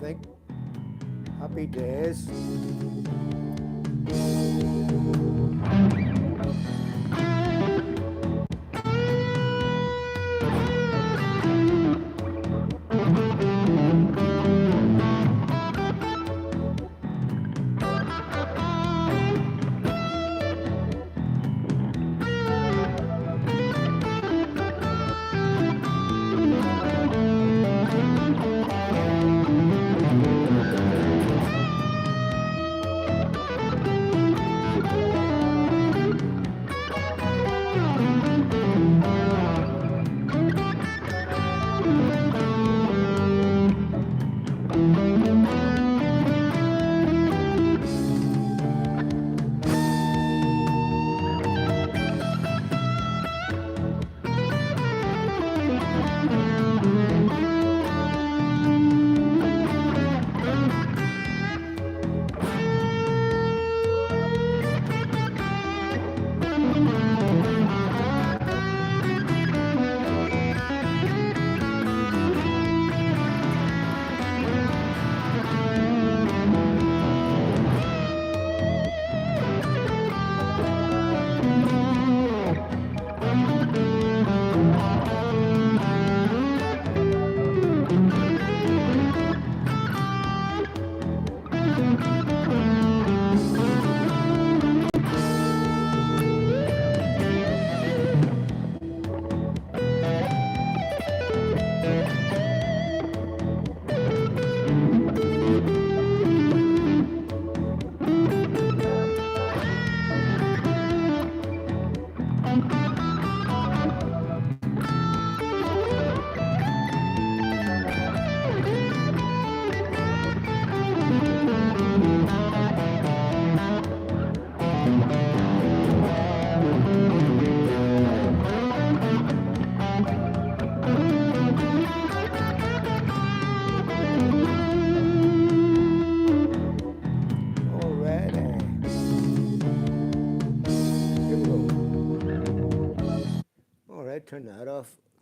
think. Happy days.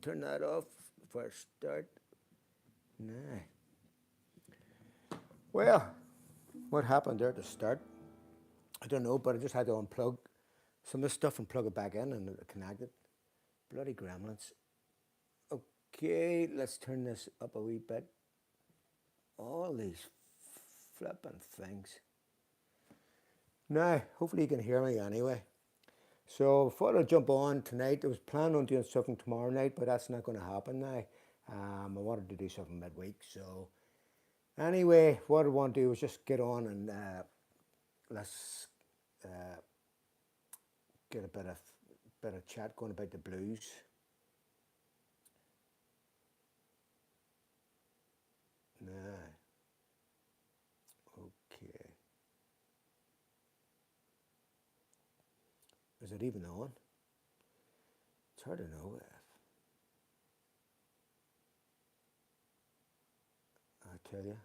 Turn that off for a start. Nah. Well, what happened there to start? I don't know, but I just had to unplug some of the stuff and plug it back in and it connected. Bloody gremlins. Okay, let's turn this up a wee bit. All these flipping things. Now, hopefully you can hear me anyway. So before I jump on tonight, I was planning on doing something tomorrow night, but that's not going to happen now. I wanted to do something midweek. So anyway, what I want to do is just get on and let's get a bit of chat going about the blues. Now, okay. Is it even on? It's hard to know if. I tell you,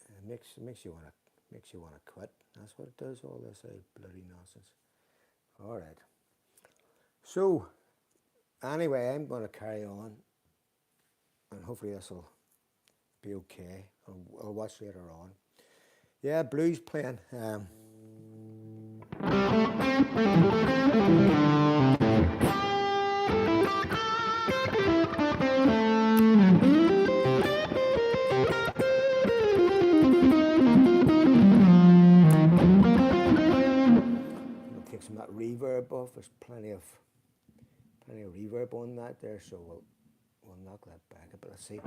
it makes you wanna quit. That's what it does. All this bloody nonsense. All right. So anyway, I'm gonna carry on, and hopefully this will be okay. I'll watch later on. Yeah, blues playing. Take some of that reverb off. There's plenty of reverb on that there, so we'll knock that back a bit. Let's see.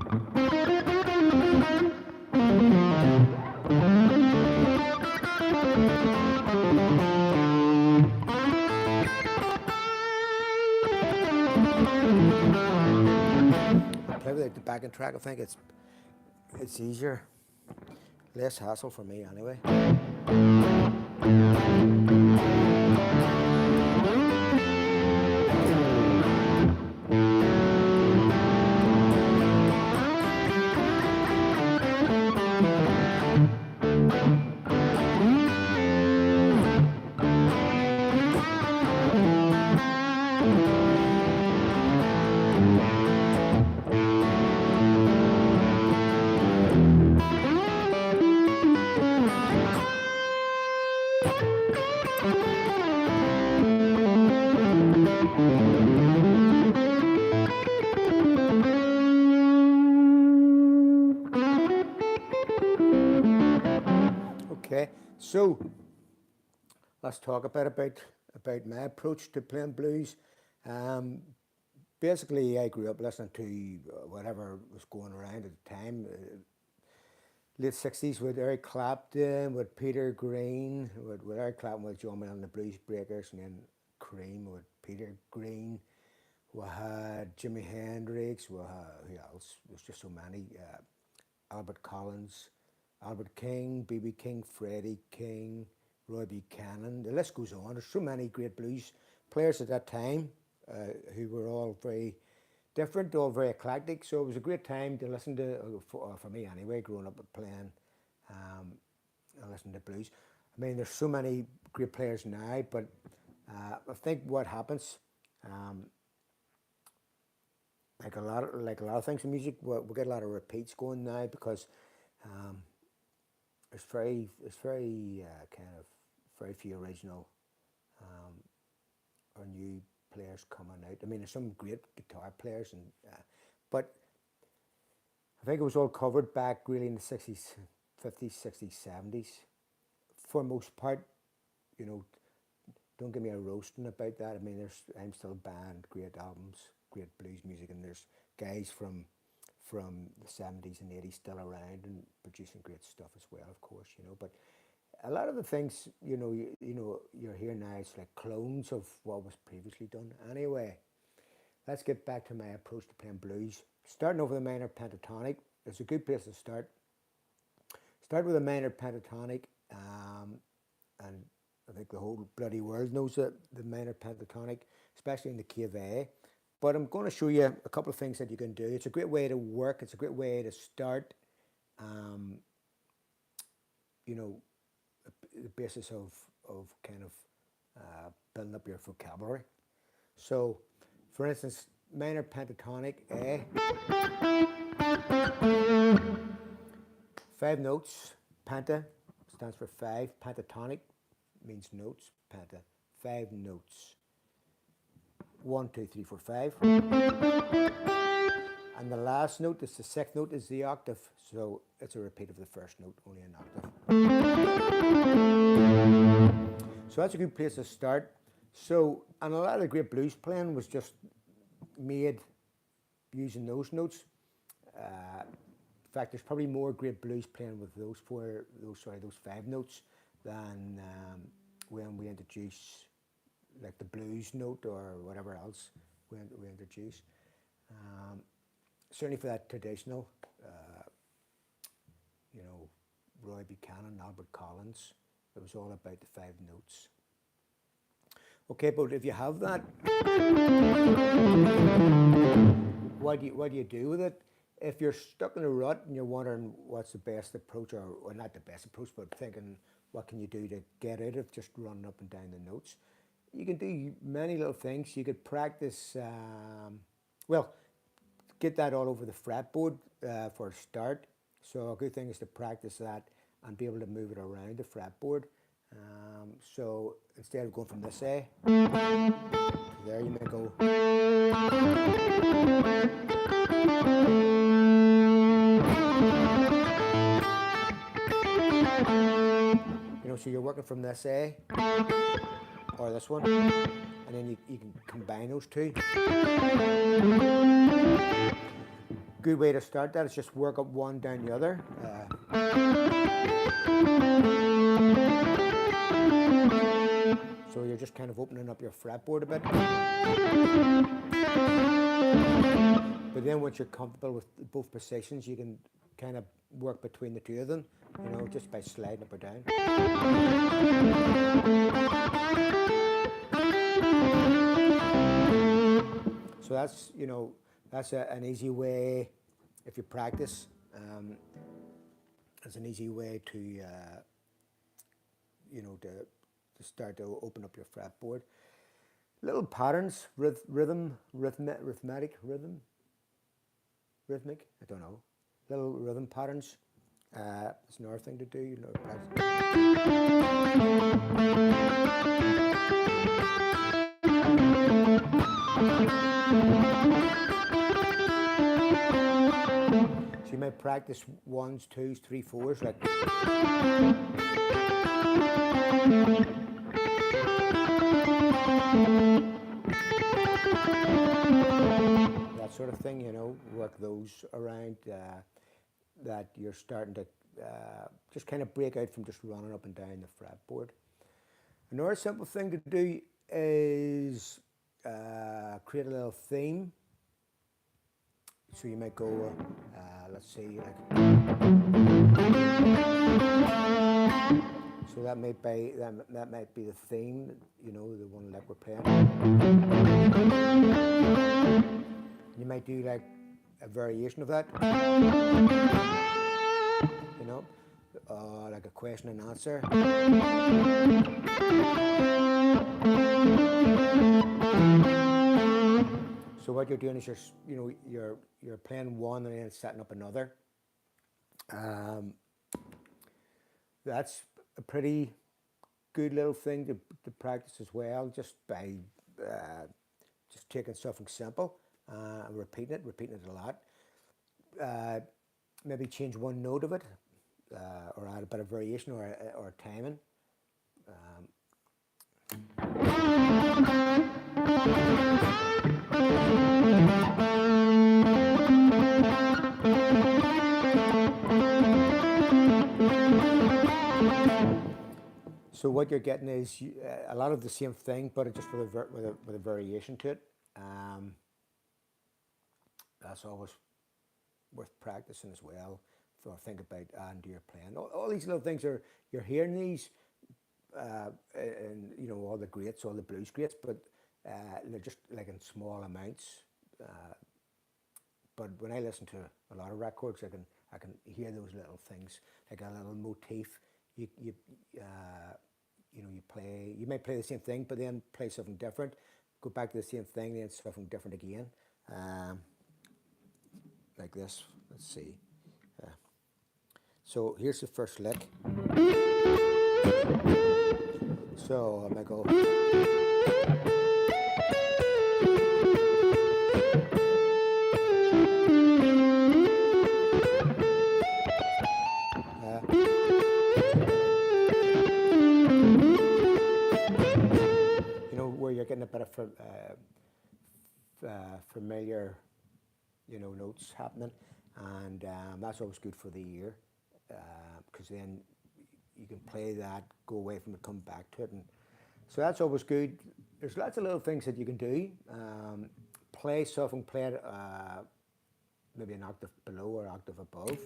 I play with the backing track. I think it's easier, less hassle for me anyway. So let's talk about my approach to playing blues. Basically, I grew up listening to whatever was going around at the time. Late 60s with Eric Clapton, with Peter Green, with Eric Clapton with John Mayall and the Blues Breakers, and then Cream with Peter Green. We had Jimi Hendrix. We had, who else? There's just so many. Albert Collins, Albert King, B.B. King, Freddie King, Roy Buchanan. The list goes on. There's so many great blues players at that time who were all very different, all very eclectic. So it was a great time to listen to, for me anyway, growing up playing and listening to blues. I mean, there's so many great players now, but I think what happens, like a lot of things in music, we get a lot of repeats going now because there's very kind of very few original or new players coming out. I mean, there's some great guitar players, and but I think it was all covered back really in the 60s, 50s, 60s, 70s. For most part, you know, don't give me a roasting about that. I mean, I'm still banned great albums, great blues music, and there's guys from the 70s and 80s still around and producing great stuff as well, of course, you know. But a lot of the things, you know, you're hearing now, it's like clones of what was previously done. Anyway, let's get back to my approach to playing blues. Starting over the minor pentatonic, it's a good place to start. Start with a minor pentatonic, and I think the whole bloody world knows the minor pentatonic, especially in the key of A. But I'm going to show you a couple of things that you can do. It's a great way to work. It's a great way to start, you know, the basis of kind of building up your vocabulary. So, for instance, minor pentatonic A, 5 notes. Penta stands for 5. Pentatonic means notes. Penta, 5 notes. 1, 2, 3, 4, 5. And the last note, is the 6th note, is the octave. So it's a repeat of the first note, only an octave. So that's a good place to start. So, and a lot of the great blues playing was just made using those notes. In fact, there's probably more great blues playing with those 5 notes than when we introduce like the blues note or whatever else we introduce. Certainly for that traditional, you know, Roy Buchanan, Albert Collins, it was all about the 5 notes. Okay, but if you have that, what do you do with it? If you're stuck in a rut and you're wondering what's the best approach, or not the best approach, but thinking what can you do to get out of just running up and down the notes, you can do many little things. You could practice, well, get that all over the fretboard for a start. So a good thing is to practice that and be able to move it around the fretboard. So instead of going from this A to there, you may go. You know, so you're working from this A or this one, and then you can combine those two. Good way to start that is just work up one down the other. So you're just kind of opening up your fretboard a bit. But then once you're comfortable with both positions, you can kind of work between the two of them, you know, just by sliding up or down. So that's, you know, that's an easy way, if you practice, it's an easy way to, you know, to start to open up your fretboard. Little patterns, rhythmic, I don't know. Little rhythm patterns. It's another thing to do, you know. So you might practice 1s, 2s, 3, 4s, like that sort of thing, you know, work those around, that you're starting to just kind of break out from just running up and down the fretboard. Another simple thing to do is create a little theme. So you might go, let's see, like, so that might be the theme, you know, the one that we're playing. You might do like a variation of that, you know, like a question and answer. So what you're doing is you're playing one and then setting up another. That's a pretty good little thing to practice as well, just by just taking something simple and repeating it a lot. Maybe change one note of it, or add a bit of variation or timing. So what you're getting is a lot of the same thing, but just with a variation to it. That's always worth practicing as well. So think about adding to your playing. All these little things you're hearing these, and you know, all the greats, all the blues greats, but they're just like in small amounts. But when I listen to a lot of records, I can hear those little things, like a little motif. You might play the same thing, but then play something different. Go back to the same thing, then something different again. Like this. Let's see. So here's the first lick. So I might go. You're getting a bit of familiar, you know, notes happening, and that's always good for the ear, because then you can play that, go away from it, come back to it, and so that's always good. There's lots of little things that you can do. Play something, play it maybe an octave below or octave above.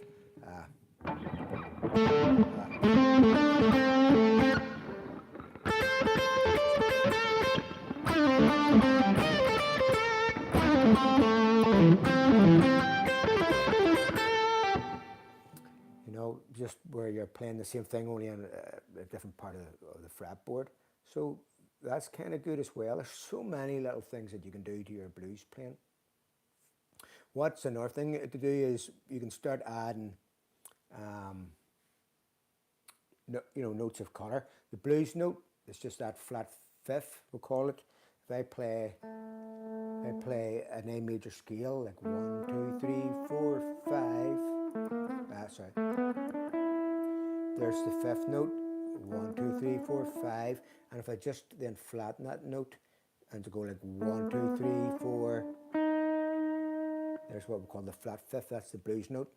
You know, just where you're playing the same thing only on a different part of the fretboard. So that's kind of good as well. There's so many little things that you can do to your blues playing. What's another thing to do is you can start adding, notes of color. The blues note is just that flat fifth, we'll call it. If I play an A major scale, like 1, 2, 3, 4, 5. Sorry. There's the fifth note. 1, 2, 3, 4, 5. And if I just then flatten that note and to go like 1, 2, 3, 4. There's what we call the flat fifth. That's the blues note.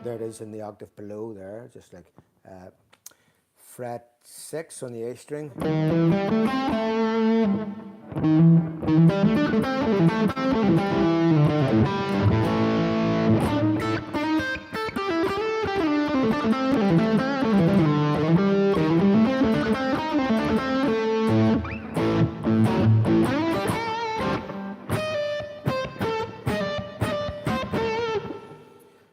There it is in the octave below there, just like fret 6 on the A string.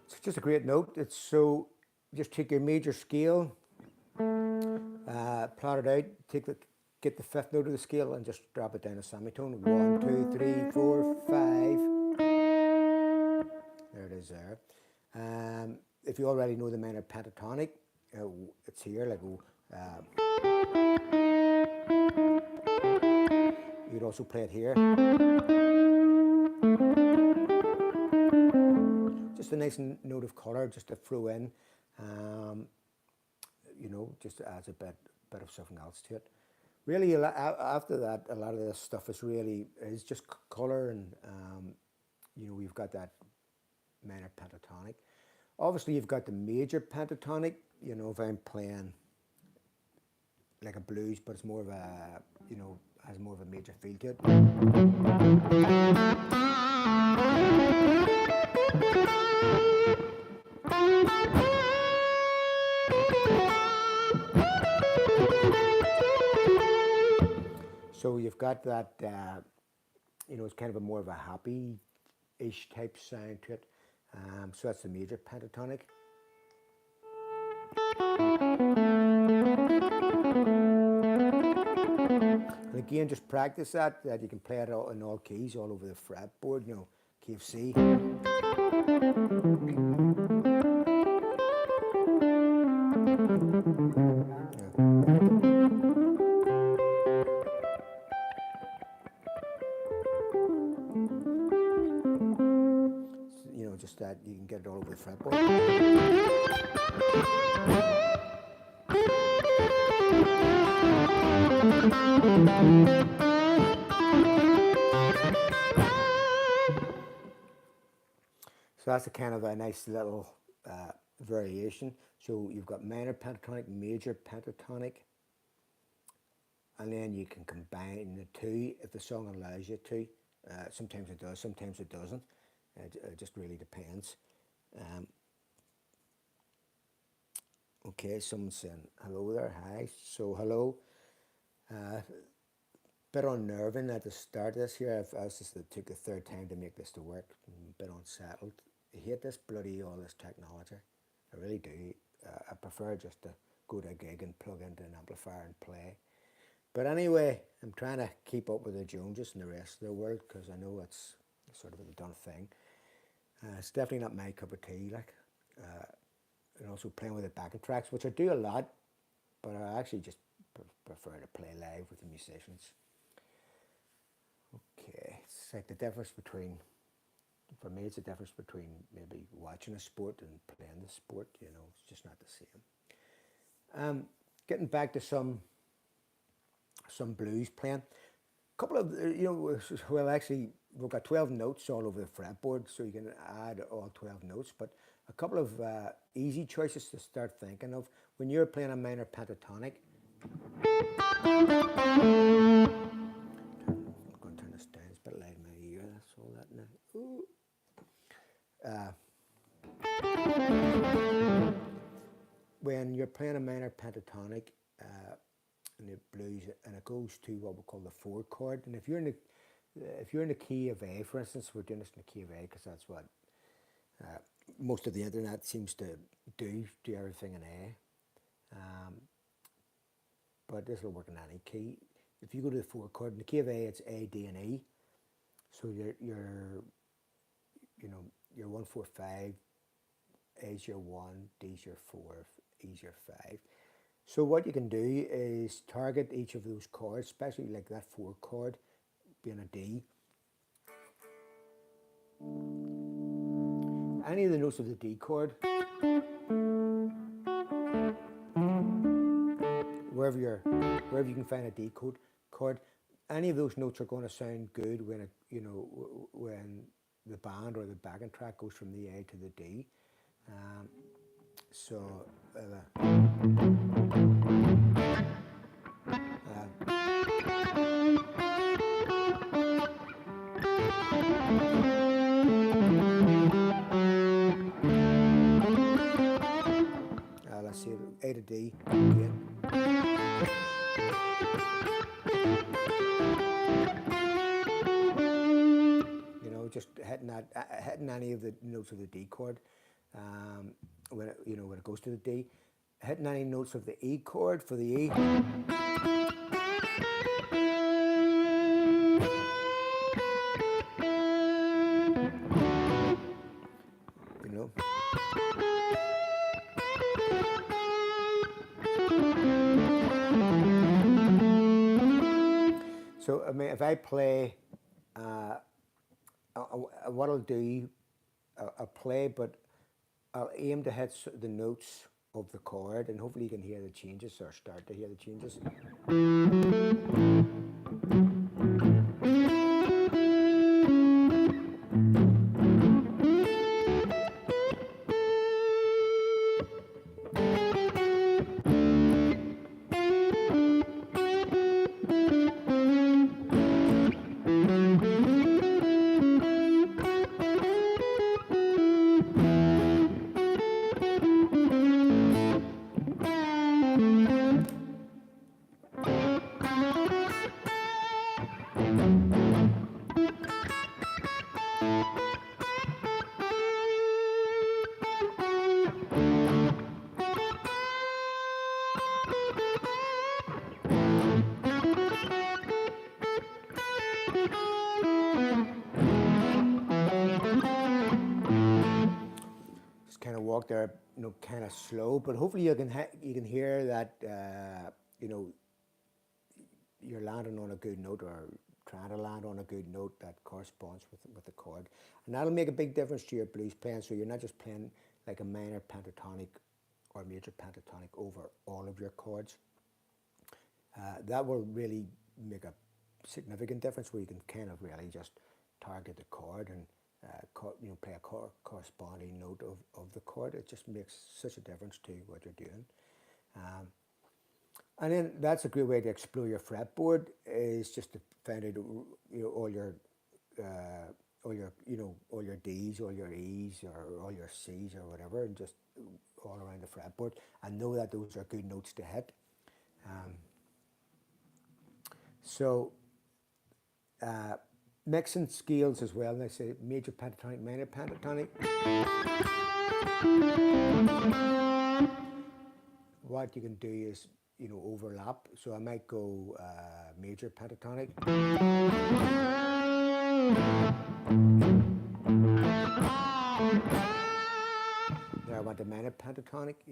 It's just a great note. It's so, just take your major scale, plot it out, take get the fifth note of the scale and just drop it down a semitone. 1, 2, 3, 4, 5. There it is there. If you already know the minor pentatonic, it's here. Like you'd also play it here. Just a nice note of colour, just to throw in. You know, just adds a bit of something else to it. Really, after that, a lot of this stuff is just colour, and you know, we've got that minor pentatonic. Obviously, you've got the major pentatonic. You know, if I'm playing like a blues, but it's more of a, you know, has more of a major feel to it. So you've got that, you know, it's kind of more of a happy-ish type sound to it. So that's the major pentatonic. And again, just practice that you can play it in all keys, all over the fretboard, you know, key of C. You know, just that you can get it all over the fretboard. So that's a kind of a nice little variation. So you've got minor pentatonic, major pentatonic, and then you can combine the two if the song allows you to. Sometimes it does, sometimes it doesn't. It just really depends. Okay, someone's saying hello there, hi. So hello. Bit unnerving at the start of this here. It took the third time to make this to work. A bit unsettled. I hate this all this technology. I really do. I prefer just to go to a gig and plug into an amplifier and play. But anyway, I'm trying to keep up with the Joneses and the rest of the world, because I know it's sort of a done thing. It's definitely not my cup of tea, like. And also playing with the backing tracks, which I do a lot, but I actually just prefer to play live with the musicians. Okay, it's like the difference between, for me, it's the difference between maybe watching a sport and playing the sport. You know, it's just not the same. Getting back to some blues playing. A couple of, you know, well, actually, we've got 12 notes all over the fretboard, so you can add all 12 notes, but a couple of easy choices to start thinking of. When you're playing a minor pentatonic, I'm going to turn this down, it's a bit loud in my ear, that's all that now. When you're playing a minor pentatonic in the blues, and it goes to what we call the 4 chord, and if you're in the key of A, for instance, we're doing this in the key of A because that's what most of the internet seems to do everything in A. But this will work in any key. If you go to the 4 chord, in the key of A, it's A, D, and E. So you're 1, 4, 5, A's your 1, D's your 4, E's your 5. So what you can do is target each of those chords, especially like that 4 chord being a D. Any of the notes of the D chord, wherever you can find a D chord, any of those notes are going to sound good when when the band or the backing track goes from the A to the D. Let's see, A to D again. You know, just hitting any of the notes of the D chord. When it goes to the D, hitting any notes of the E chord for the E. So I mean, if I play, what I'll do, I'll play, but I'll aim to hit the notes of the chord, and hopefully you can hear the changes or start to hear the changes. Kind of walk there, kind of slow, but hopefully you can hear that, you're landing on a good note, or trying to land on a good note that corresponds with the chord, and that'll make a big difference to your blues playing. So you're not just playing like a minor pentatonic or major pentatonic over all of your chords. That will really make a significant difference, where you can kind of really just target the chord and play a corresponding note of the chord. It just makes such a difference to what you're doing. And then that's a great way to explore your fretboard, is just to find out all your D's, all your E's, or all your C's, or whatever, and just all around the fretboard, and know that those are good notes to hit. Mixing scales as well. And I say major pentatonic, minor pentatonic. What you can do is, overlap. So I might go major pentatonic. There I want a minor pentatonic,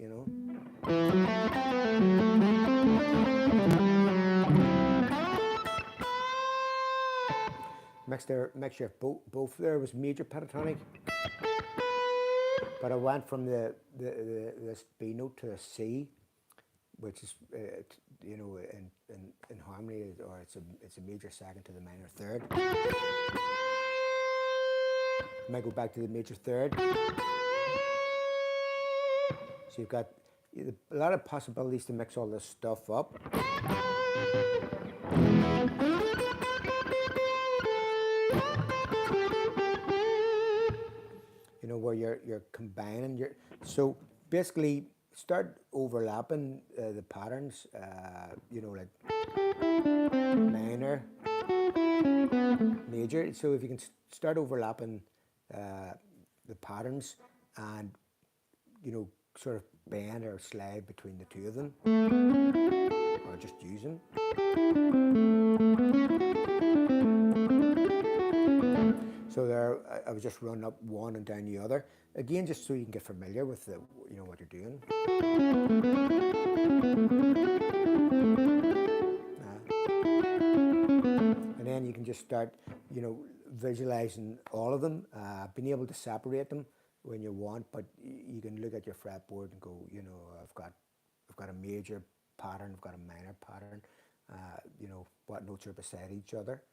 Mixture of both there was major pentatonic, but I went from this B note to a C, which is in harmony, or it's a major second to the minor third. Might go back to the major third. So you've got a lot of possibilities to mix all this stuff up. Where you're combining so basically start overlapping the patterns, like minor, major. So if you can start overlapping the patterns, and sort of bend or slide between the two of them, or just use them. So there, I was just running up one and down the other. Again, just so you can get familiar with what you're doing. And then you can just start, visualizing all of them, being able to separate them when you want. But you can look at your fretboard and go, I've got a major pattern, I've got a minor pattern. What notes are beside each other.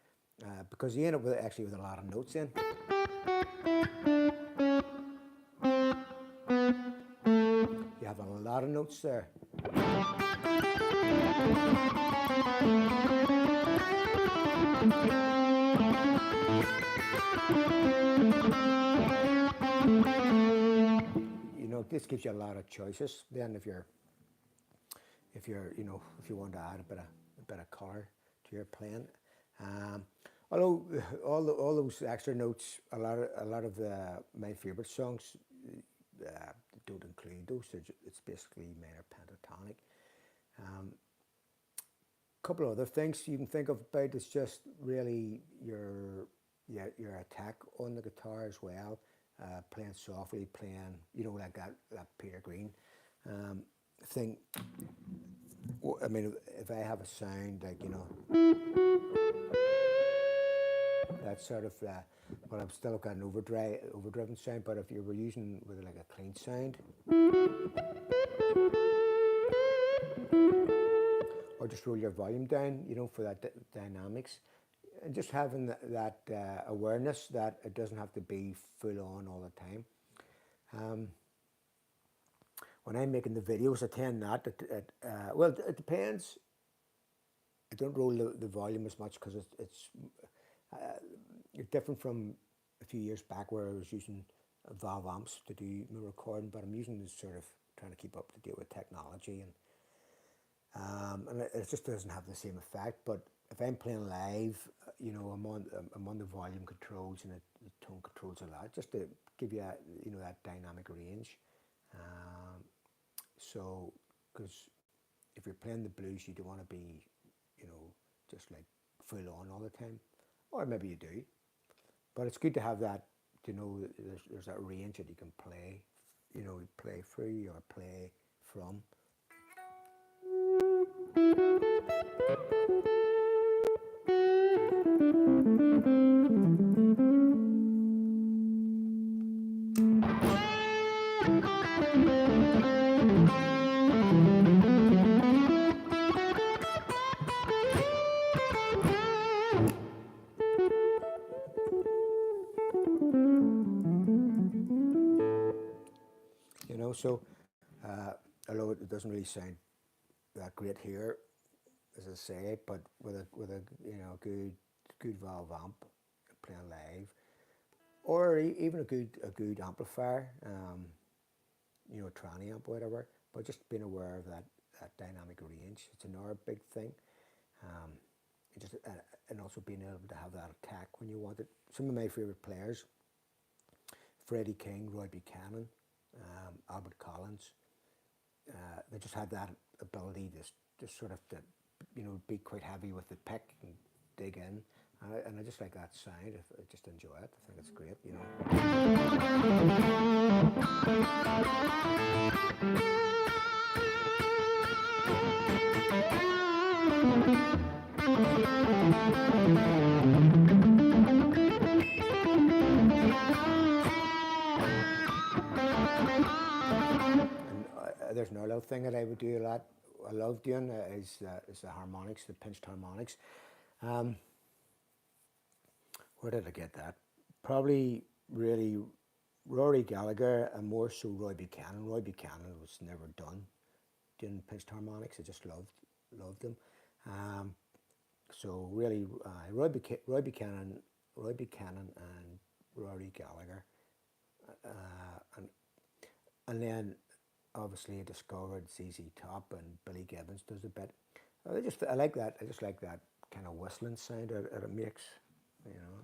Because you end up with a lot of notes in. You have a lot of notes there. This gives you a lot of choices. Then if you want to add a bit of color to your playing. Although all those extra notes, a lot of my favorite songs don't include those. It's basically minor pentatonic. Couple of other things you can think of about is just really your attack on the guitar as well. Playing softly, playing like that Peter Green thing. I mean, if I have a sound like that sort of, but I've still got an overdriven sound. But if you were using with like a clean sound, or just roll your volume down, you know, for that dynamics, and just having that awareness that it doesn't have to be full on all the time. When I'm making the videos, I tend not to, well, it depends. I don't roll the volume as much because it's different from a few years back where I was using valve amps to do my recording, but I'm using this sort of trying to keep up to date with technology, and it just doesn't have the same effect. But if I'm playing live, you know, I'm on the volume controls and the tone controls a lot, just to give you you know, that dynamic range. So, because if you're playing the blues, you don't want to be, you know, just like full on all the time, or maybe you do, but it's good to have that, to know that there's that range that you can play, you know, play through or play from. You know, so although it doesn't really sound that great here, as I say, but with a you know, good valve amp playing live, or even a good amplifier, you know, a tranny amp or whatever, but just being aware of that dynamic range. It's another big thing. And also being able to have that attack when you want it. Some of my favourite players, Freddie King, Roy Buchanan, Albert Collins, they just had that ability to sort of, you know, be quite heavy with the pick and dig in. And I just like that sound. I just enjoy it. I think it's great, you And there's another little thing that I would do a lot. I love doing is the harmonics, the pinched harmonics. Where did I get that? Probably really Rory Gallagher, and more so Roy Buchanan. Roy Buchanan was never done doing pinched harmonics. I just loved them. So really, Roy Buchanan, and Rory Gallagher, and then obviously I discovered ZZ Top, and Billy Gibbons does a bit. I like that. I just like that kind of whistling sound that it makes, you know.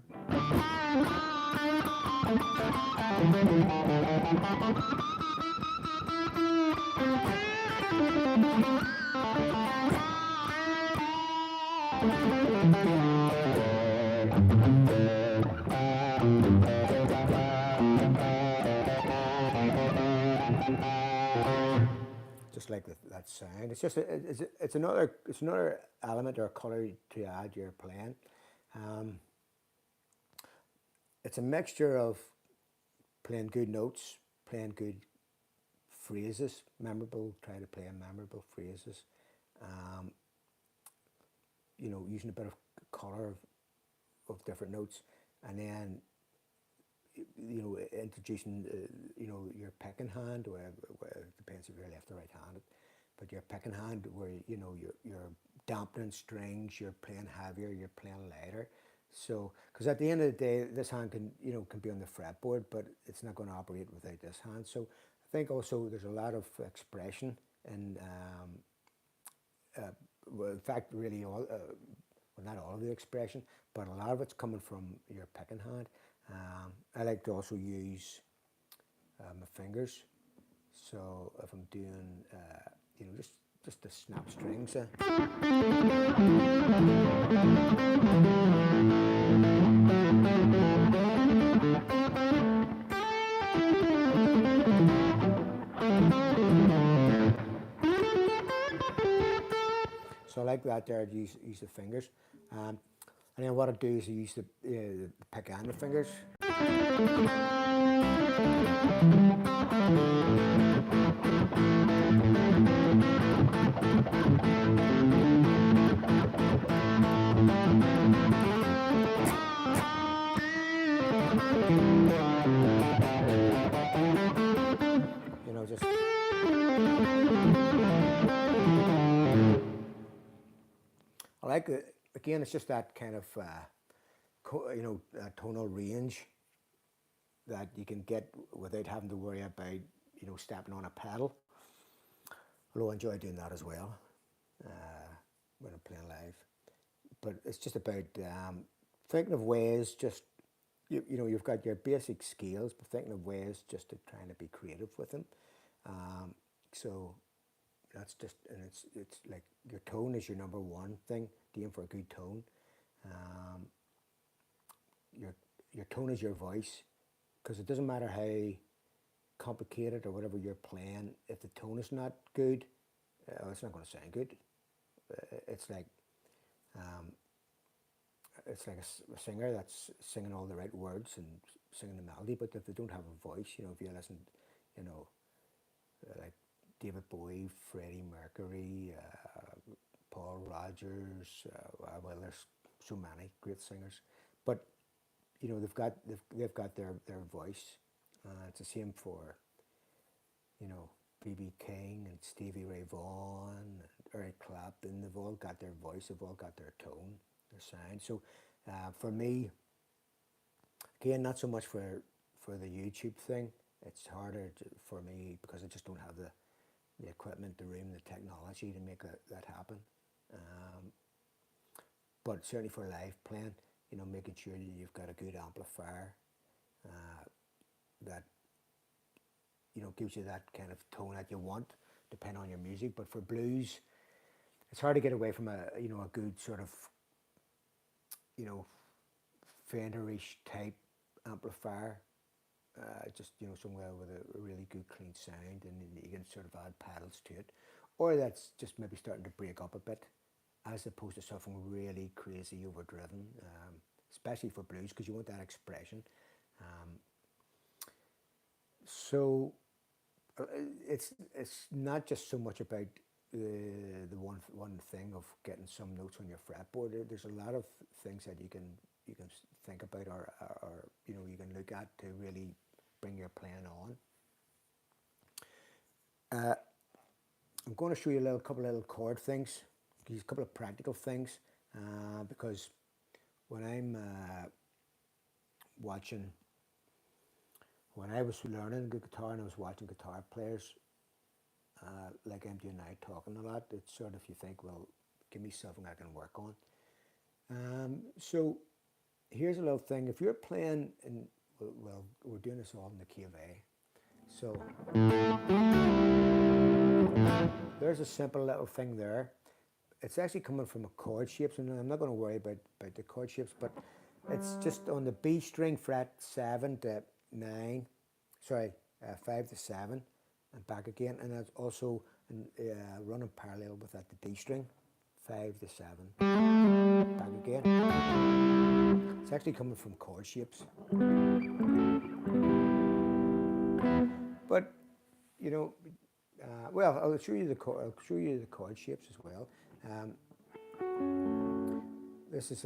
Just like that sound. It's just it's another element or color to add to your playing. It's a mixture of playing good notes, playing good phrases, try to play memorable phrases. You know, using a bit of color of different notes, and then, you know, introducing you know, your picking hand, or it depends if you're left or right-handed, but your picking hand, where, you know, you're dampening strings, you're playing heavier, you're playing lighter. So, because at the end of the day, this hand can be on the fretboard, but it's not going to operate without this hand. So I think also there's a lot of expression, and well, in fact, really all, well, not all of the expression, but a lot of it's coming from your picking hand. I like to also use my fingers. So if I'm doing, you know, just the snap strings. So I like that there, to use the fingers. And And then what I do is I use the pick and the fingers. You know, just I like it. Again, it's just that kind of you know, tonal range that you can get without having to worry about, you know, stepping on a pedal. Although I enjoy doing that as well when I'm playing live. But it's just about thinking of ways, just you know, you've got your basic scales, but thinking of ways just to trying to be creative with them. So that's just, and it's like your tone is your number one thing. To aim for a good tone. Your tone is your voice, because it doesn't matter how complicated or whatever you're playing. If the tone is not good, it's not going to sound good. It's like a singer that's singing all the right words and singing the melody, but if they don't have a voice, you know, if you listen, you know, like David Bowie, Freddie Mercury, Paul Rogers, well, there's so many great singers, but you know, they've got their voice. It's the same for, you know, B.B. King and Stevie Ray Vaughan and Eric Clapton. They've all got their voice, they've all got their tone, their sound. So for me, again, not so much for the YouTube thing. It's harder for me because I just don't have the equipment, the room, the technology to make that happen. But certainly for live playing, you know, making sure that you've got a good amplifier that, you know, gives you that kind of tone that you want, depending on your music. But for blues, it's hard to get away from a good sort of, you know, Fender-ish type amplifier. Just, you know, somewhere with a really good clean sound, and you can sort of add pedals to it. Or that's just maybe starting to break up a bit, as opposed to something really crazy overdriven, especially for blues, because you want that expression. So it's not just so much about the one thing of getting some notes on your fretboard. There's a lot of things that you can think about, or you know, you can look at to really bring your playing on. I'm going to show you a couple of little chord things, a couple of practical things, because when I'm when I was learning the guitar and I was watching guitar players like I'm doing now, talking a lot, it's sort of, you think, well, give me something I can work on. So here's a little thing. If you're playing in, well, we're doing this all in the key of A. So there's a simple little thing there. It's actually coming from a chord shapes, and I'm not going to worry about the chord shapes, but it's just on the B string, fret 7 to 9, sorry, 5 to 7, and back again, and that's also running parallel with that, the D string, 5 to 7, back again. It's actually coming from chord shapes. But, you know, well, I'll show you the chord shapes as well. This is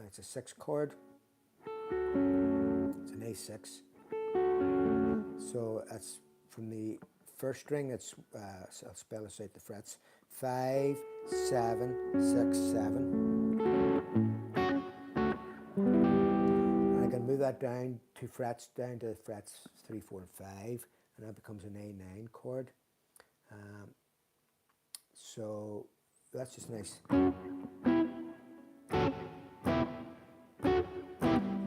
it's a 6 chord. It's an A6. So that's from the first string. It's I'll spell this out, the frets: 5, 7, 6, 7. And I can move that down 2 frets down to frets 3, 4, and 5, and that becomes an A9 chord. So that's just nice. And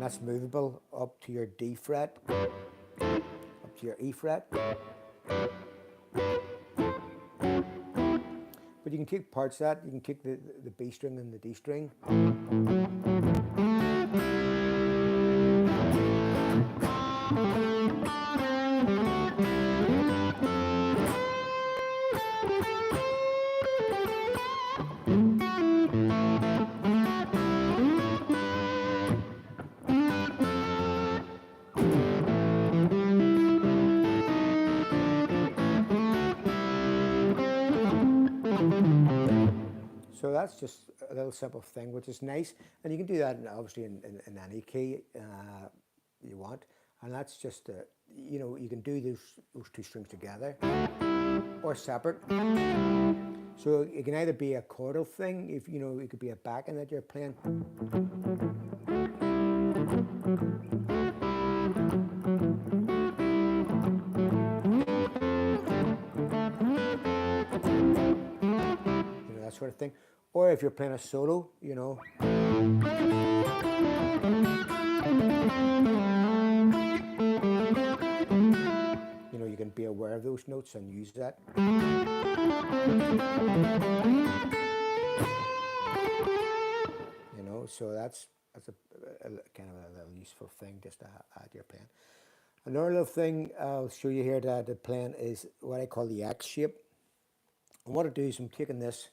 that's movable up to your D fret, up to your E fret. But you can take parts of that. You can take the B string and the D string. that's just a little simple thing, which is nice, and you can do that obviously in any key you want, and that's just you know, you can do those two strings together or separate. So it can either be a chordal thing, if you know, it could be a backing that you're playing. You know, that sort of thing. Or if you're playing a solo, you know. You know, you can be aware of those notes and use that. You know, so that's a kind of a little useful thing just to add your playing. Another little thing I'll show you here that the playing is what I call the X shape. And what I do is I'm taking this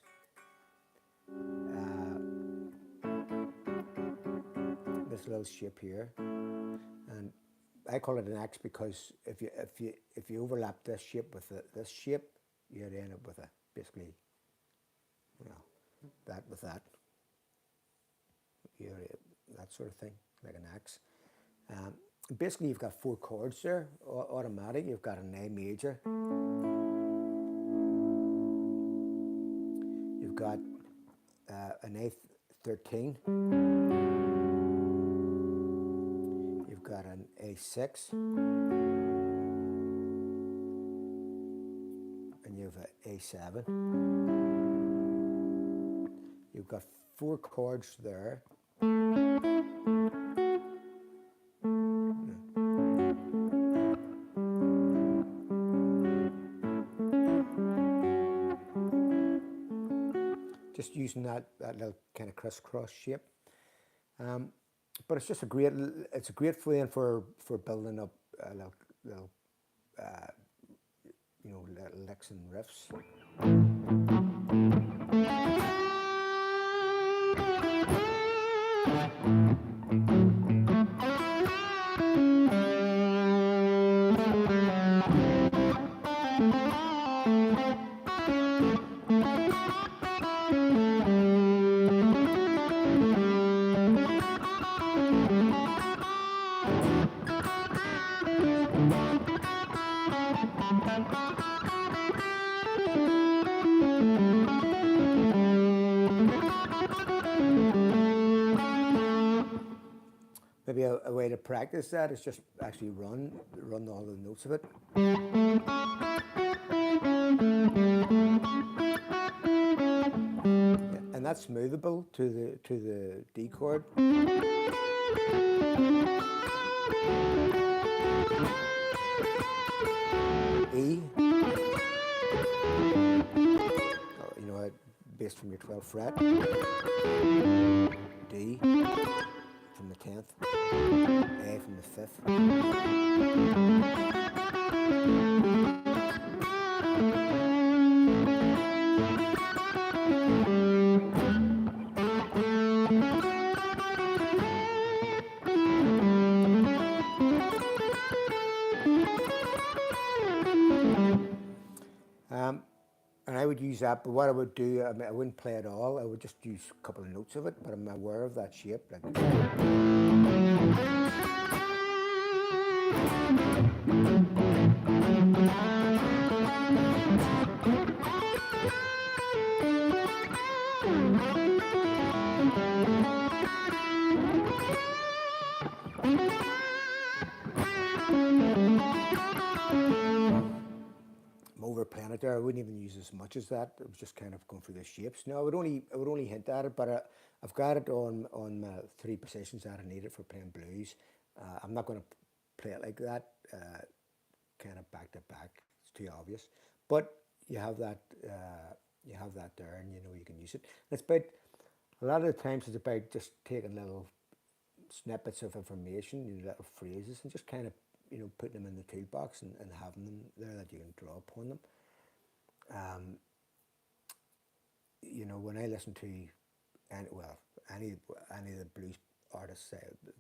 this little shape here, and I call it an X because if you overlap this shape with this shape, you'd end up with a basically, you know, that with that. That sort of thing, like an X. Basically, you've got 4 chords there, automatic. You've got an A major. You've got an A13. You've got an A6. And you have an A7. You've got 4 chords there. Just using that little kind of crisscross shape, but it's just a great feeling for building up little you know, little licks and riffs. Maybe a way to practice that is just actually run all the notes of it. And that's smoothable to the D chord. E. You know, based from your 12th fret. D from the 10th. A from the 5th. And I would use that, but what I would do, I mean, I wouldn't play it all. I would just use a couple of notes of it, but I'm aware of that shape. Like, overplaying it there. I wouldn't even use as much as that. It was just kind of going through the shapes. No, I would only hint at it, but I've got it on 3 positions that I need it for playing blues. I'm not going to play it like that, kind of back to back. It's too obvious. But you have that there, and you know you can use it. And it's about, a lot of the times it's about just taking little snippets of information, you know, little phrases, and just kind of, you know, putting them in the toolbox and having them there that you can draw upon them. You know, when I listen to any of the blues artists,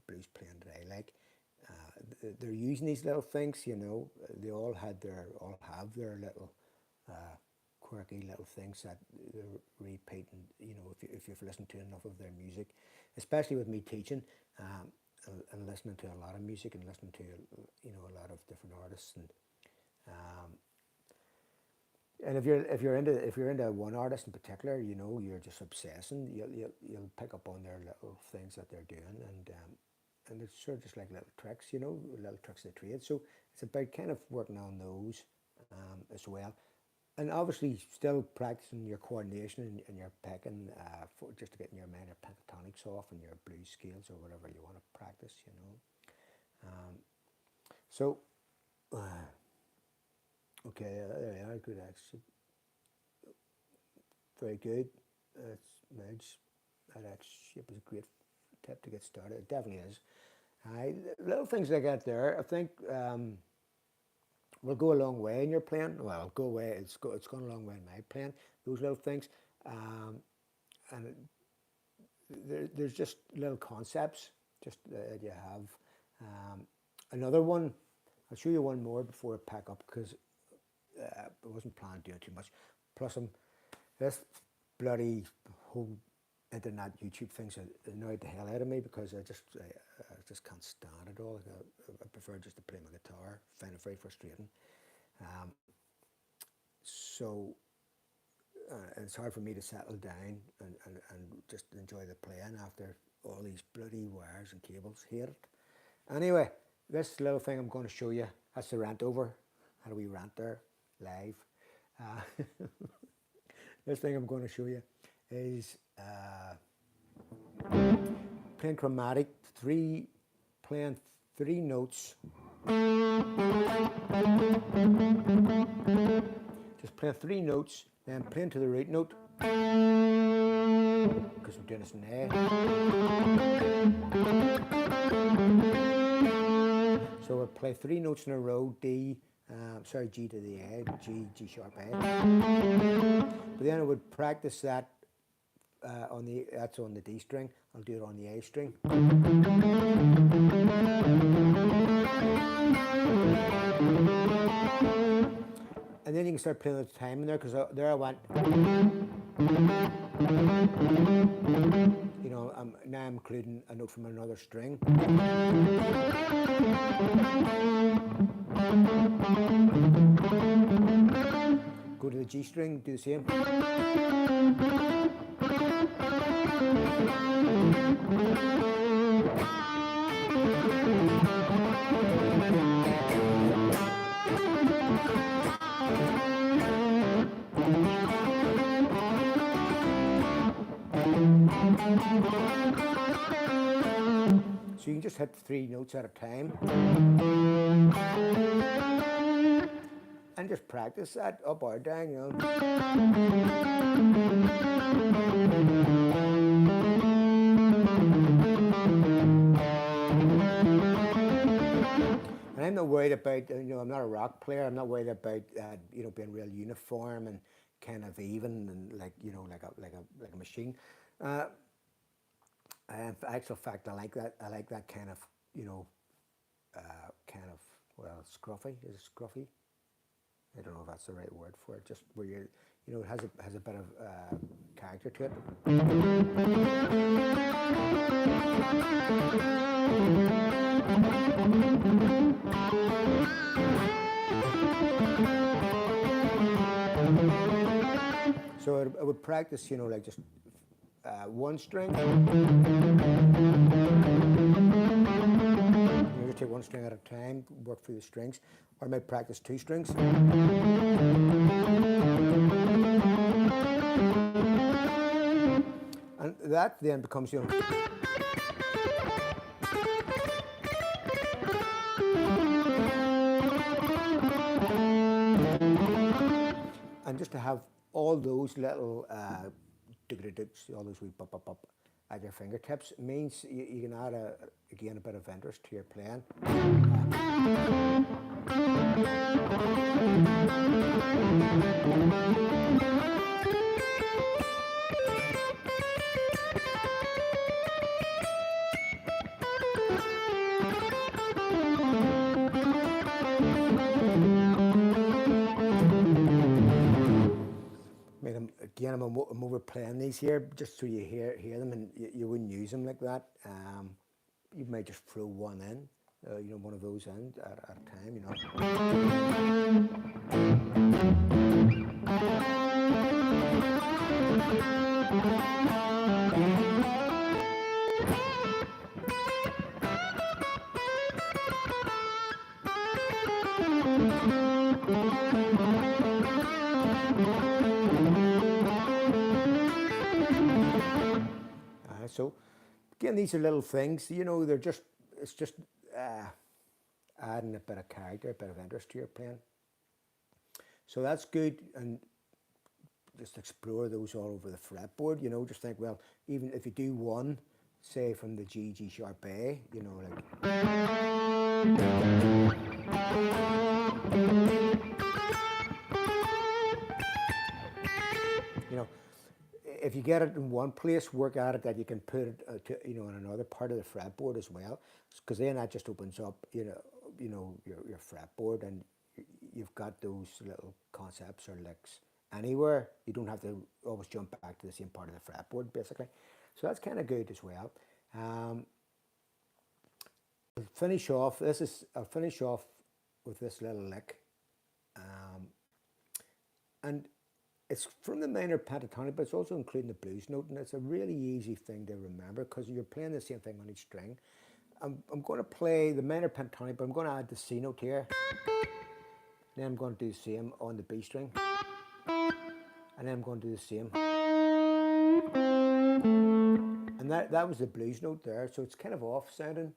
blues playing that I like, they're using these little things. You know, they all have their little quirky little things that they're repeating. You know, if you've listened to enough of their music, especially with me teaching, and listening to a lot of music and listening to a lot of different artists, and if you're into one artist in particular, you know, you're just obsessing. You'll pick up on their little things that they're doing, and it's sort of just like little tricks, you know, little tricks of the trade. So it's about kind of working on those as well. And obviously still practicing your coordination and your picking for just to get your minor pentatonics off and your blues scales or whatever you want to practice, you know. Okay, there you are, good action. Very good. That's Midge. That X shape is a great tip to get started. It definitely is. Little things like that there, I think will go a long way in your playing. Well, go away. It's gone a long way in my playing. Those little things, and there's just little concepts just that you have. Another one, I'll show you one more before I pack up because I wasn't planning on doing too much. Plus, this bloody whole internet YouTube things annoyed the hell out of me because I just can't stand it all. I prefer just to play my guitar. I find it very frustrating. So it's hard for me to settle down and just enjoy the playing after all these bloody wires and cables. Hate it. Anyway, this little thing I'm going to show you, that's the rant over. How do we rant there? Live. This thing I'm going to show you is playing chromatic, playing three notes. Just playing three notes, then playing to the root note, because we're doing this in A. So we'll play three notes in a row, G to the A, G sharp A. But then I would practice that that's on the D string. I'll do it on the A string. And then you can start playing with time in there, because there I went. You know, now I'm including a note from another string. Go to the G string, do the same. So you can just hit three notes at a time and just practice that up or down, you know. And I'm not worried about, you know, I'm not a rock player. I'm not worried about, you know, being real uniform and kind of even and like, you know, like a machine. In actual fact, I like that. I like that kind of, you know, well, scruffy. Is it scruffy? I don't know if that's the right word for it. Just where you know, it has a bit of character to it. So I would practice, you know, like just one string. You just take one string at a time, work through the strings, or I might practice two strings. And that then becomes, you know, and just to have all those little all those wee bop bop bop at your fingertips means you can add again a bit of interest to your playing. I'm overplaying these here just so you hear them, and you wouldn't use them like that. You might just throw one in, you know, one of those in at a time, you know. So again, these are little things, you know, it's just adding a bit of character, a bit of interest to your playing. So that's good, and just explore those all over the fretboard, you know, just think, well, even if you do one, say from the G sharp A, you know, like, you know, if you get it in one place, work at it that you can put it, to, you know, in another part of the fretboard as well, because then that just opens up, you know, your fretboard, and you've got those little concepts or licks anywhere. You don't have to always jump back to the same part of the fretboard, basically. So that's kind of good as well. I'll finish off with this little lick, and it's from the minor pentatonic, but it's also including the blues note, and it's a really easy thing to remember because you're playing the same thing on each string. I'm going to play the minor pentatonic, but I'm going to add the C note here. Then I'm going to do the same on the B string, and then I'm going to do the same. And that was the blues note there, so it's kind of off sounding,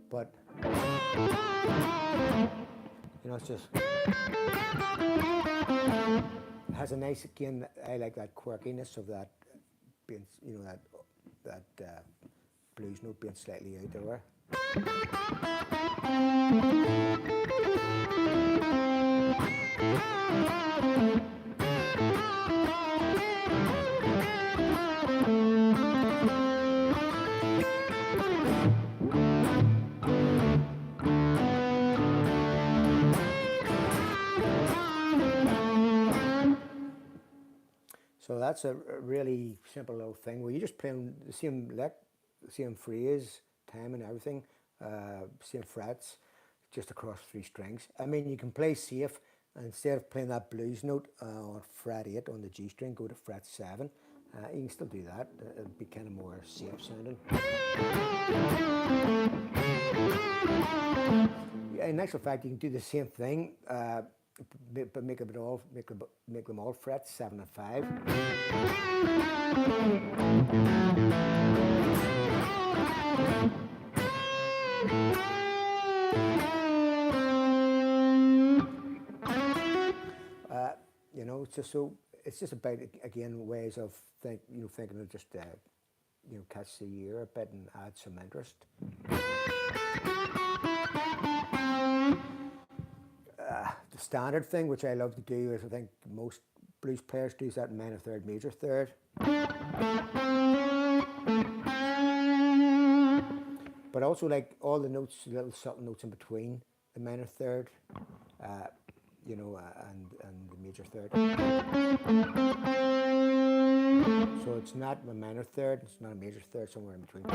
but you know, it's just, it has a nice, again, I like that quirkiness of that being, you know, that blues note being slightly out there. So that's a really simple little thing where you're just playing the same lick, the same phrase, time and everything, same frets, just across 3 strings. I mean, you can play safe, and instead of playing that blues note on fret 8 on the G string, go to fret 7. You can still do that. It'll be kind of more safe sounding. Yeah, in actual fact, you can do the same thing, but make them all frets 7 and 5. You know, it's just about, again, ways of thinking of just you know, catch the ear a bit and add some interest. The standard thing, which I love to do, is I think most blues players do, is that minor third, major third. But also like all the notes, little subtle notes in between the minor third, you know, and the major third. So it's not a minor third, it's not a major third, somewhere in between.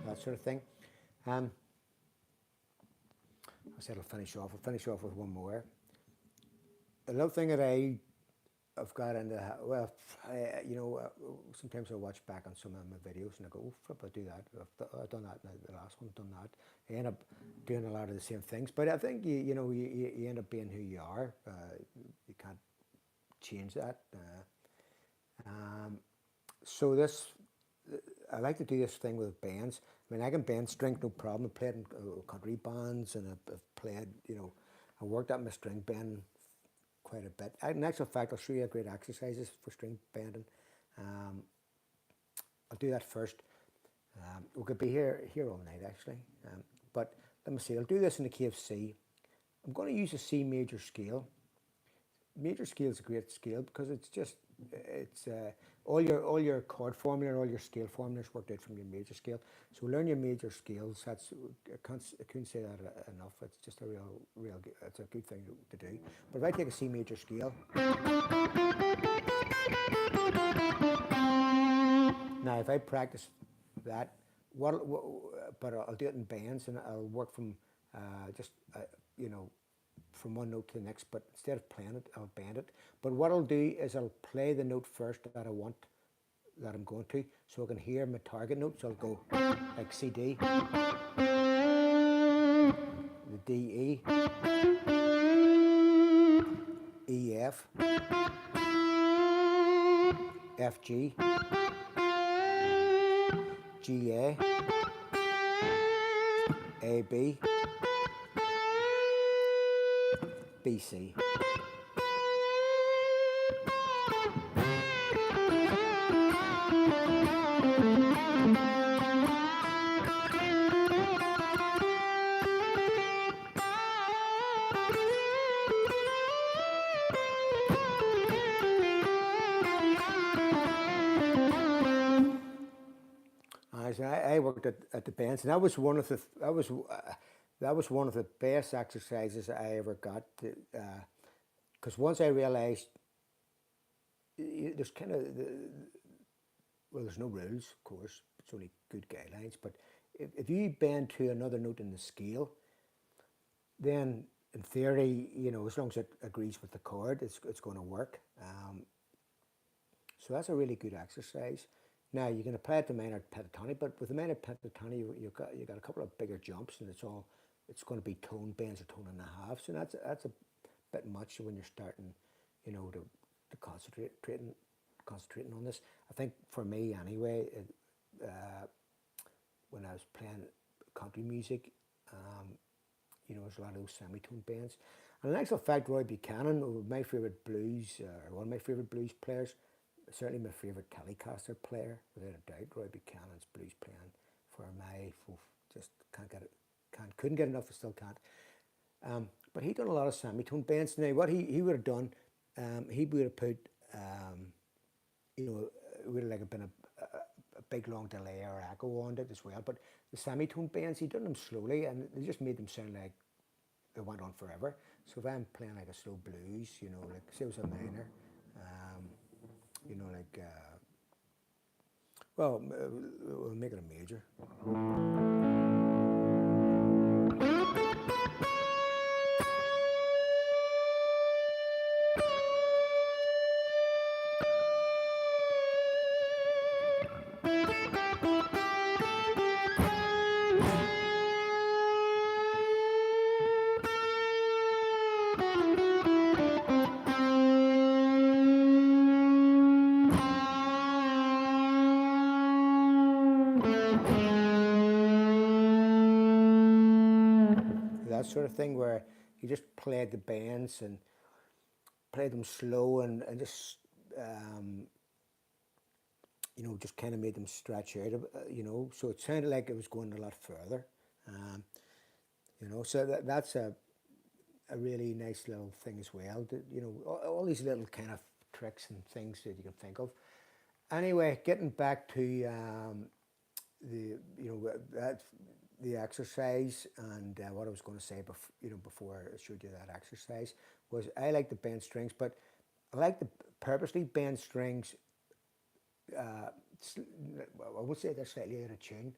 That sort of thing. I said I'll finish off with one more. Another thing that I've got into, well, you know, sometimes I watch back on some of my videos and I go, oh, flip, I do that. I've done that in the last one, I've done that. I end up doing a lot of the same things, but I think, you know, you end up being who you are. You can't change that. So I like to do this thing with bands. I mean, I can bend string, no problem. I've played in country bands, and I've played, you know, I worked at my string bending quite a bit. In actual fact, I'll show you great exercises for string bending. I'll do that first. We could be here all night, actually. But let me see, I'll do this in the key of C. I'm going to use a C major scale. major scale is a great scale because it's all your chord formula, all your scale formulas worked out from your major scale. So learn your major scales. That's I couldn't say that enough. It's just a real it's a good thing to do. But if I take a C major scale, now if I practice that, but I'll do it in bands and I'll work from just you know, from one note to the next, but instead of playing it, I'll bend it. But what I'll do is I'll play the note first that I want, that I'm going to, so I can hear my target note. So I'll go like C, D, the D, E, E, F, F, G, G, A, B, B, C. I worked at the bands, and that was one of the best exercises I ever got. Because once I realised there's kind of there's no rules, of course. It's only good guidelines. But if you bend to another note in the scale, then in theory, you know, as long as it agrees with the chord, it's going to work. So that's a really good exercise. Now you can apply it to minor pentatonic, but with the minor pentatonic, you got a couple of bigger jumps, and it's going to be tone bends or tone and a half. So that's a bit much when you're starting, you know, to concentrating on this. I think for me anyway, when I was playing country music, you know, there's a lot of those semitone bends. And in actual fact, Roy Buchanan, my favourite blues, or one of my favourite blues players, certainly my favourite Telecaster player, without a doubt. Roy Buchanan's blues playing for my, just couldn't get enough, I still can't. But he done a lot of semitone bends. Now what he would have done, he would have put, you know, it would have like been a big long delay or echo on it as well. But the semitone bends, he done them slowly, and they just made them sound like they went on forever. So if I'm playing like a slow blues, you know, like say it was a minor, you know, like, well, we'll make it a major. That sort of thing, where you just played the bends and played them slow and just you know, just kind of made them stretch out, you know, so it sounded like it was going a lot further, you know. So that's a really nice little thing as well. You know, all these little kind of tricks and things that you can think of. Anyway, getting back to the, you know, the exercise, and what I was going to say before I showed you that exercise was I like to bend strings, but I like to purposely bend strings. I would say they're slightly out of tune.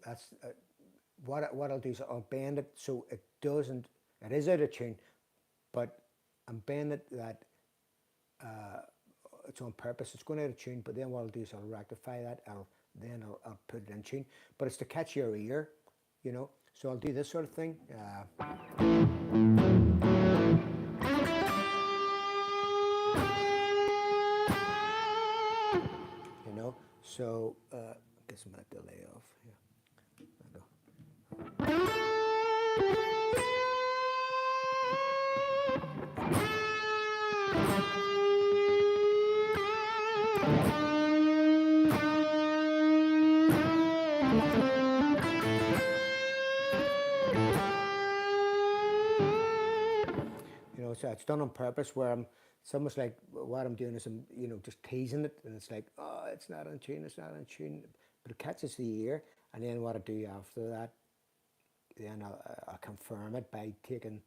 That's what I'll do is I'll bend it so it is out of tune, but I'm bending it that it's on purpose. It's going out of tune, but then what I'll do is I'll rectify that. I'll put it in tune, but it's to catch your ear, you know. So I'll do this sort of thing. You know, so get some of that delay off here. it's done on purpose where it's almost like what I'm doing is I'm, just teasing it, and it's like, oh, it's not on tune, it's not on tune, but it catches the ear, and then what I do after that, then I confirm it by taking,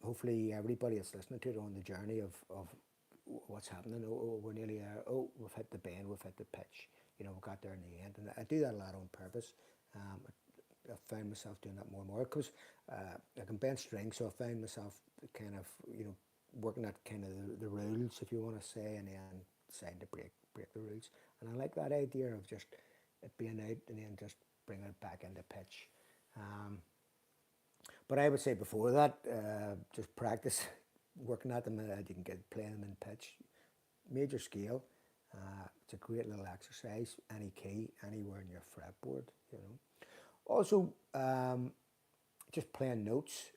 hopefully everybody that's listening to it on the journey of what's happening. Oh, we're nearly there. Oh, we've hit the bend, we've hit the pitch. We got there in the end, and I do that a lot on purpose. I found myself doing that more and more because I can bend strings, so I found myself kind of, working at kind of the rules, if you want to say, and then deciding to break the rules. And I like that idea of just it being out and then just bringing it back into pitch. But I would say before that, just practice working at them, and you can get playing them in pitch, major scale. It's a great little exercise, any key, anywhere in your fretboard, Also, just playing notes.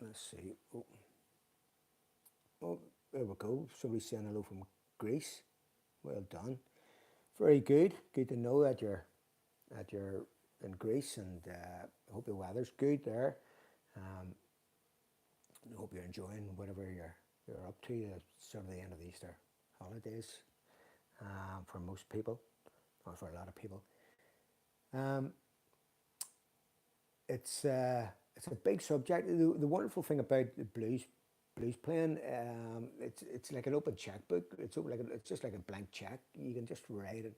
Let's see. Oh, there we go. Somebody's saying hello from Greece. Well done. Very good. Good to know that you're in Greece, and I hope the weather's good there. I hope you're enjoying whatever you're up to. It's sort of the end of the Easter holidays for most people, or for a lot of people. It's a big subject. The wonderful thing about the blues playing, it's like an open checkbook. It's just like a blank check. You can just write it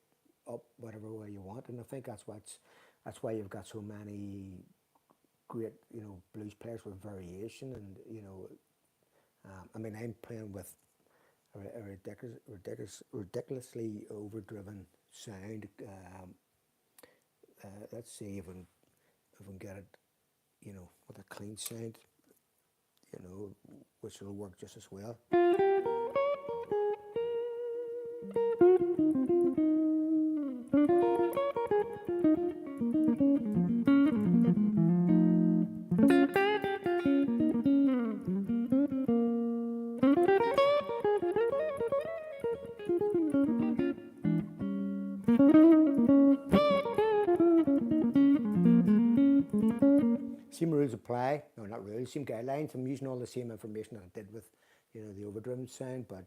up whatever way you want, and I think that's why you've got so many great blues players with variation. And I'm playing with a ridiculously overdriven sound. Let's see if I can get it, with a clean sound, which will work just as well. Same rules apply. No, not rules. Same guidelines. I'm using all the same information that I did with, the overdriven sound, but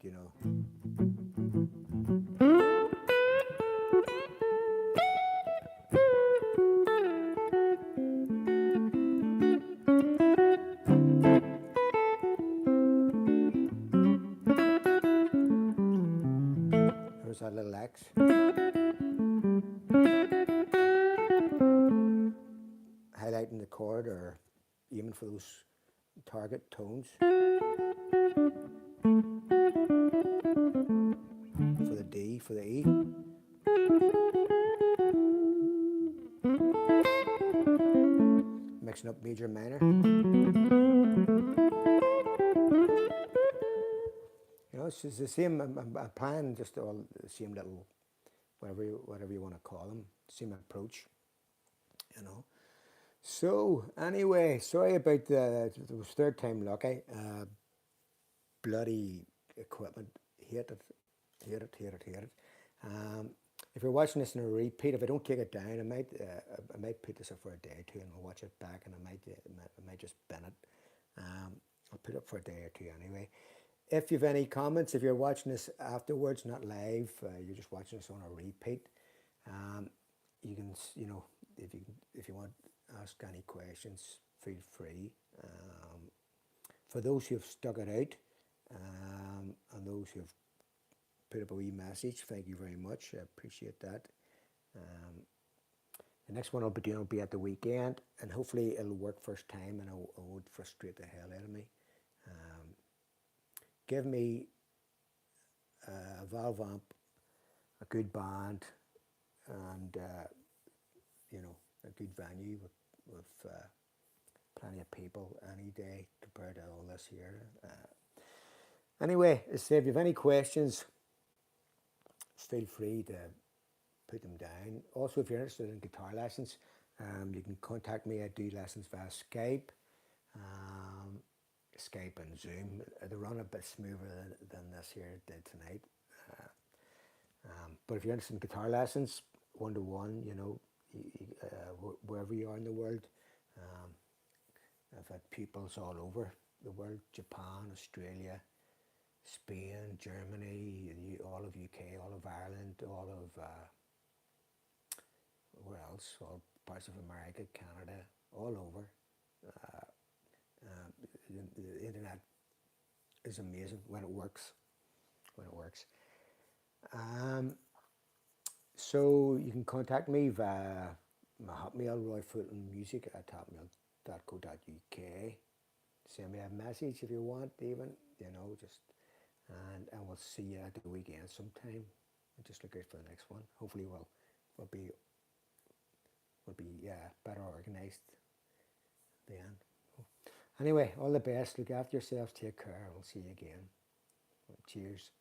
there's that little X. Highlighting the chord or aiming for those target tones. For the D, for the E. Mixing up major, minor. It's the same. I'm applying just all the same little, whatever you want to call them, same approach. So anyway, sorry about it was third time lucky. Bloody equipment, hate it. If you're watching this in a repeat, if I don't take it down, I might put this up for a day or two, and I'll watch it back, and I might just bin it. I'll put it up for a day or two anyway. If you have any comments, if you're watching this afterwards, not live, you're just watching this on a repeat, you can, if you want to ask any questions, feel free. For those who have stuck it out, and those who have put up a wee message, thank you very much. I appreciate that. The next one I'll be doing will be at the weekend, and hopefully it'll work first time, and it won't frustrate the hell out of me. Give me a valve amp, a good band, and a good venue with plenty of people any day compared to all this here. Anyway, as I say, if you have any questions, feel free to put them down. Also, if you're interested in guitar lessons, you can contact me. I do lessons via Skype. Skype and Zoom. They run a bit smoother than this here did tonight. But if you're interested in guitar lessons, one-to-one, wherever you are in the world, I've had pupils all over the world, Japan, Australia, Spain, Germany, all of UK, all of Ireland, all of, where else, all parts of America, Canada, all over. The internet is amazing when it works, when it works. So you can contact me via my Hotmail, royfultonmusic@hotmail.co.uk. Send me a message if you want, even, just, and we'll see you at the weekend sometime. And just look out for the next one. Hopefully we'll be better organised then. Anyway, all the best. Look after yourselves. Take care. We'll see you again. Cheers.